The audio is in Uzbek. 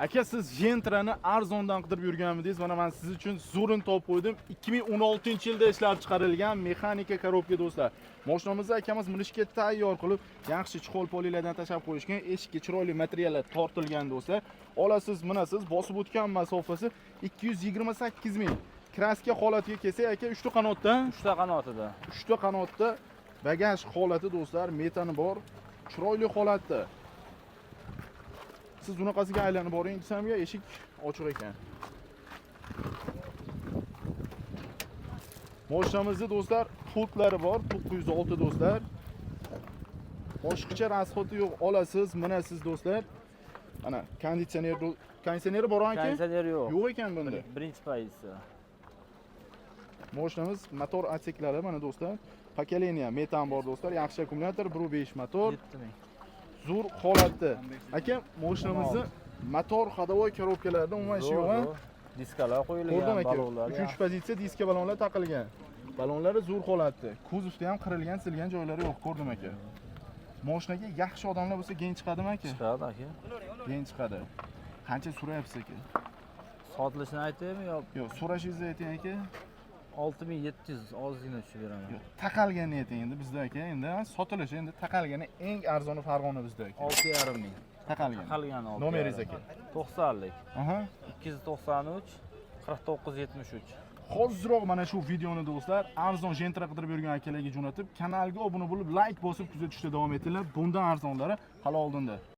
Aka, siz Gentrani arzondan qidirib yurganmidingiz? Mana men siz uchun zo'rin topib qo'ydim. 2016-yilda ishlab chiqarilgan mexanika korobka do'stlar. Mashinamizni akamiz minishga tayyor qilib, yaxshi chixol polilardan tashab qo'yishgan, eshikka chiroyli materiallar tortilgan do'stlar. Olasiz, minasiz, bosib o'tgan masofasi 228 ming. Kraska holatiga kelsak, aka 3 ta qanotda, 3 ta qanotida. 3 ta qanotda bagaj holati do'stlar, metani bor, chiroyli holatda. Siz bunaqasiga aylanib boring desamga, eshik ochiq ekan. Mashinamizda do'stlar pultlari bor, 906 do'stlar. Boshqacha rasxoti yo'q, olasiz, minasiz do'stlar. Mana konditsioneri bormi aka? Konditsioner yo'q. Yo'q ekan bunda. Birinchi pozisiya. Mashinamiz motor atseklari mana do'stlar. Pokoleniya metan bor do'stlar, yaxshi akkumulyator, 1.5 motor. 7000. Zo'r holatda. Aka, mashinamizni motor ходовой korobkalarida umuman ishi yo'q. Diskalar qo'yilgan, Ko'rdim aka. balonlar. 3-pozitsiya diska balonlar taqilgan. Balonlari zo'r holatda. Kuzovda ham qirilgan, silgan joylari yo'q, ko'rdim aka. Mashinaga yaxshi odamlar bo'lsa gen chiqadimi aka? Chiqadi aka. Gen chiqadi. Qancha so'rayapsiz aka? Sotilishini aytaymi yo Yo'q, so'rashingizni ayting aka. 6700 ozgina tushib beraman. Yo'q, taqalganini ayting endi bizda aka. Endi sotilishi endi taqalgani eng arzoni Farg'ona bizda aka. 6,5 ming. Taqalgan. Taqalgan 6. Nomeringiz aka? 90lik. Aha. 293 4973. Hozirroq mana shu videoni do'stlar arzon Gentra qidirib yurgan akalarga jo'natib, kanalga obuna bo'lib, like bosib kuzatishda davom etinglar. Bundan arzonlari hali oldinda.